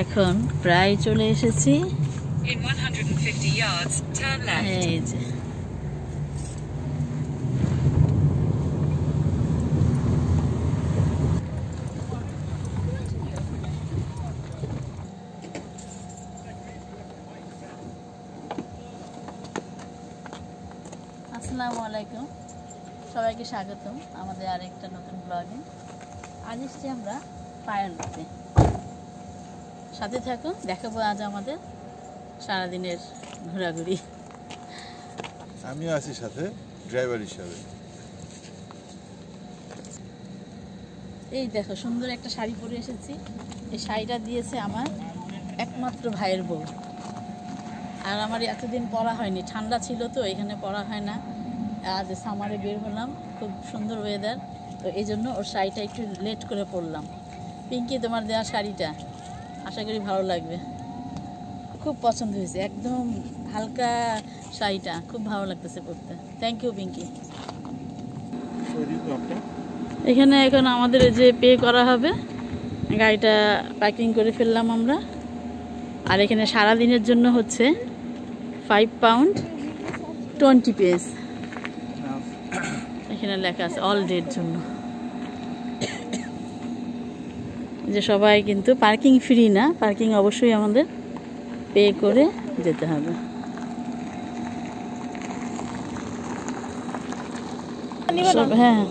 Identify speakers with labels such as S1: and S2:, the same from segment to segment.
S1: এখন প্রায় চলে এসেছি।
S2: In 150 yards, turn left.
S1: এই যে আসসালামু আলাইকুম, সবাইকে স্বাগতম আমাদের আরেকটা নতুন ব্লগে। আজ এসেছি আমরা পায়ানতে, সাথে থাকুন, দেখাবো আজ আমাদের সারাদিনের ঘোরাঘুরি।
S3: আমিও আছি সাথে ড্রাইভার হিসাবে।
S1: এই দেখো সুন্দর একটা শাড়ি পরে এসেছি। এই শাড়িটা দিয়েছে আমার একমাত্র ভাইয়ের বউ। আর আমার এতদিন পরা হয়নি, ঠান্ডা ছিল তো এখানে পরা হয় না। আজ সামারে বের হলাম, খুব সুন্দর ওয়েদার, তো এই জন্য ওর শাড়িটা একটু লেট করে পরলাম। পিঙ্কি, তোমার দেওয়া শাড়িটা আশা করি ভালো লাগবে, খুব পছন্দ হয়েছে, একদম হালকা শাড়িটা খুব ভালো লাগতেছে পরতে। Thank you Pinki. এখানে এখন আমাদের যে পে করা হবে, গাড়িটা পার্কিং করে ফেললাম আমরা। আর এখানে সারাদিনের জন্য হচ্ছে 5 পাউন্ড 20 পেস, এখানে লেখা আছে অল ডের জন্য। যে সবাই কিন্তু পার্কিং ফ্রি না, পার্কিং অবশ্যই আমাদের পে করে যেতে হবে। হ্যাঁ,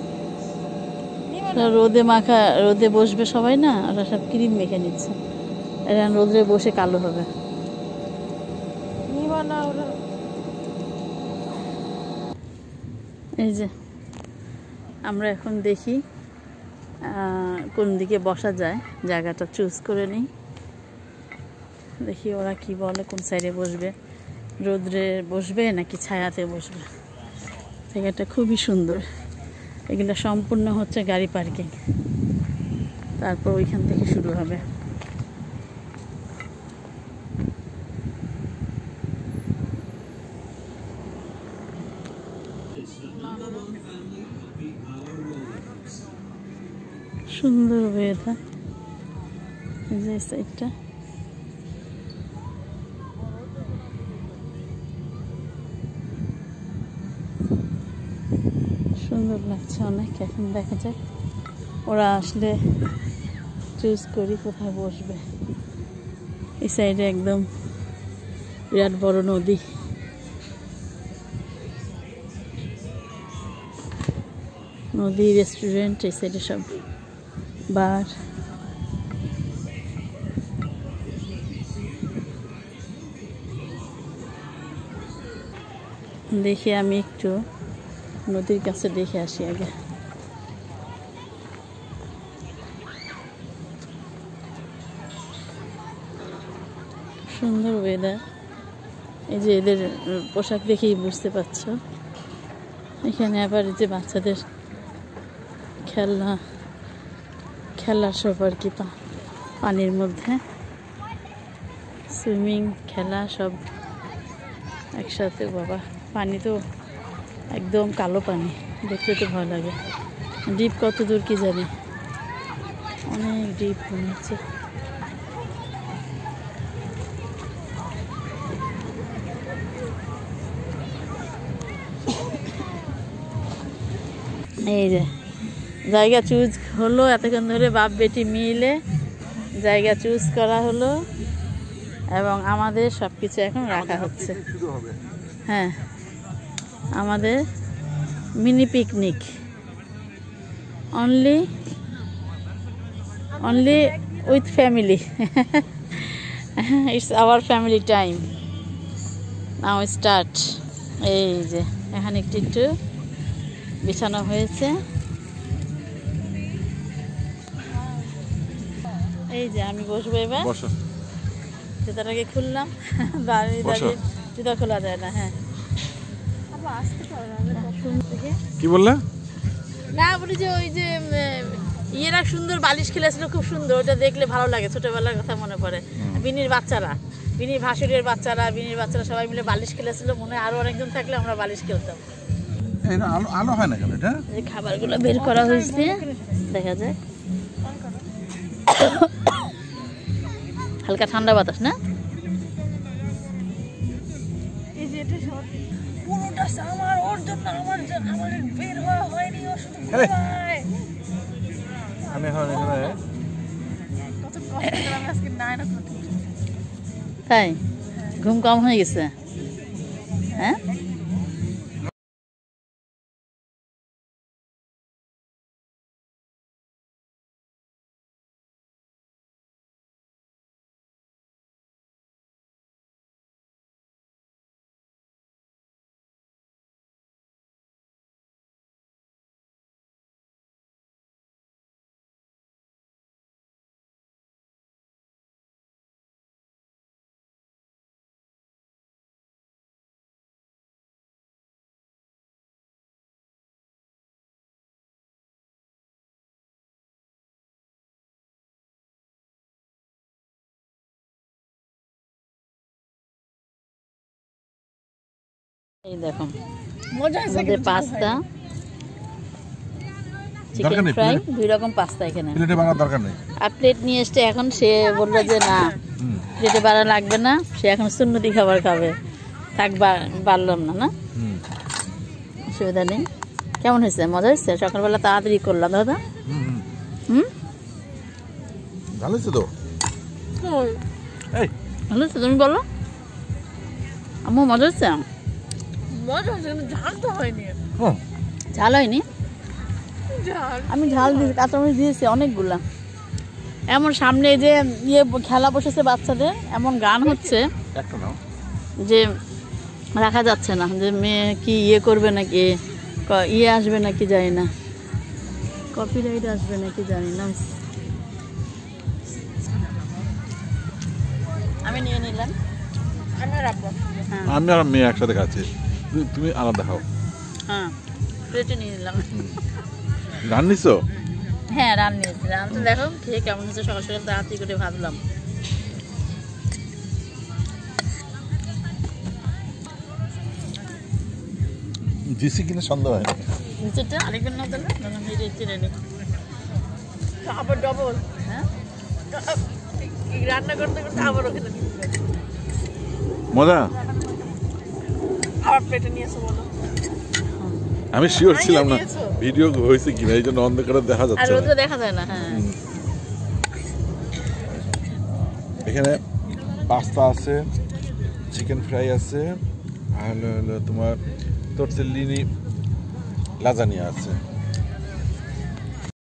S1: রোদে মাখা, রোদে বসবে সবাই না, ওরা সব ক্রিম মেখে নিচ্ছে, এরা রোদে বসে কালো হবে। এই যে আমরা এখন দেখি কোন দিকে বসা যায়, জায়গাটা চুজ করে নিই, দেখি ওরা কি বলে, কোন সাইডে বসবে, রোদ্রে বসবে নাকি ছায়াতে বসবে। জায়গাটা খুবই সুন্দর, এগুলো সম্পূর্ণ হচ্ছে গাড়ি পার্কিং, তারপর ওইখান থেকে শুরু হবে। সুন্দর ওয়েদার, এই সাইডটা সুন্দর লাগছে অনেক। এখন দেখা যাক ওরা আসলে চুজ করি কোথায় বসবে। এই সাইডে একদম বিরাট বড় নদী, নদী, রেস্টুরেন্ট, এই সাইডে সব বার। দেখি আমি একটু নদীর কাছে দেখে আসি আগে। সুন্দর ওয়েদার, এই যে এদের পোশাক দেখেই বুঝতে পারছো। এখানে আবার যে বাচ্চাদের খেলা সব আর কি, পানির মধ্যে সুইমিং খেলা সব একসাথে। বাবা, পানি তো একদম কালো পানি, দেখলে তো ভয় লাগে। ডিপ কত দূর কি জানি, অনেক ডিপ মনে হচ্ছে। এই যে জায়গা চুজ হলো, এতক্ষণ ধরে বাপ বেটি মিলে জায়গা চুজ করা হলো এবং আমাদের সব কিছু এখন রাখা হচ্ছে। হ্যাঁ, আমাদের mini picnic, only with family. It's our family time, now start. এই যে এখানে একটু বিছানো হয়েছে। এই যে আমি বসবো এবার, জুতাটাকে খুললাম, দাঁড়িয়ে দাঁড়িয়ে জুতা খোলা যায় না। হ্যাঁ,
S3: কি বললে?
S1: না বলি যে ওই যে ইয়েরা সুন্দর বালিশ খেলেছিল, খুব সুন্দর, ওটা দেখলে ভালো লাগে, ছোটবেলার কথা মনে পড়ে। বিনির বাচ্চারা, বিনির ভাসুরের বাচ্চারা, বিনির বাচ্চারা সবাই মিলে বালিশ খেলেছিল, মনে হয় আরো অনেকজন থাকলে আমরা বালিশ খেলতাম।
S3: আলো হয় না কেন? এটা
S1: খাবারগুলো বের করা হয়েছে, দেখা যাক। হালকা ঠান্ডা বাতাস না?
S4: এই যে এটা পুরোটা আমার ওর জন্য আমার বের হওয়া হয়নি, ও শুধু ঘুমায়।
S3: আমি এখন এখানে
S4: কত কষ্ট করে আমি আজকে 9 o'clock
S1: তাই ঘুম কম হয়ে গেছে? হ্যাঁ এই দেখো
S4: মজা আছে
S1: আমাদের পাস্তা, চিকেন
S3: দরকার নেই,
S1: ফ্রাই,
S3: প্লেট-
S1: 2 রকম পাস্তা এখানে।
S3: প্লেটে বানার দরকার নেই।
S1: আর প্লেট নিয়ে এসছে, এখন সে বললো যে না প্লেটে বাড়া লাগবে না, সে এখন সুন্নতি খাবার খাবে। থাক বাড়লাম না, না অসুবিধা নেই। কেমন হয়েছে? মজা হয়েছে? সকালবেলা তাড়াতাড়ি করলাম দাদা। হুম
S3: ভালো হয়েছে তো। এই
S1: ভালো হয়েছে, তুমি বলো। আম্মু মজা হচ্ছে?
S4: মজা আছে কিন্তু ঝাল তো হয়নি।
S1: ঝাল হয়নি?
S4: ঝাল
S1: আমি ঝাল দিয়েছি, কাঁচামরিচ দিয়েছি অনেকগুলা। এমন সামনে যে ইয়ে খেলা বসেছে বাচ্চাদের, এমন গান হচ্ছে
S3: একটা নাও।
S1: যে রাখা যাচ্ছে না, যে মেয়ে কি ইয়ে করবে নাকি, ইয়ে আসবে নাকি জানি না, কপিরাইট আসবে নাকি জানি না। আমি নিয়ে নিলাম।
S4: আমি রাখবো।
S1: হ্যাঁ
S3: আমি আর মেয়ে একসাথে খাচ্ছি, তুমি আলাদা খাও।
S1: হ্যাঁ প্লেটে নিয়ে নিলাম।
S3: গান নিছো?
S1: হ্যাঁ রান নিয়েছি, রান তো দেখো খেয়ে কেমন হচ্ছে। সকাল সকাল তাড়াতাড়ি করে ভাবলাম।
S3: জিসি কিনে সন্দেহ হয়।
S1: নিচেরটা আরেকবার না দিলে চিনে নিই।
S4: আবার ডবল
S1: হ্যাঁ
S4: রান্না করতে করতে আবার ওখানে দিতে
S3: মজা।
S4: আবার প্লেটে নিয়েছো বলো।
S3: আমি শিওর ছিলাম না
S4: নিয়েছো?
S3: ভিডিও হয়েছে কিনা, এই জন্য অন্ধকারে দেখা
S1: আর
S3: যাচ্ছে না।
S1: রোদে দেখা যায় না। হ্যাঁ
S3: এখানে পাস্তা আছে, চিকেন ফ্রাই আছে, আর হলো তোমার তোরতেল্লিনি লাজানিয়া আছে।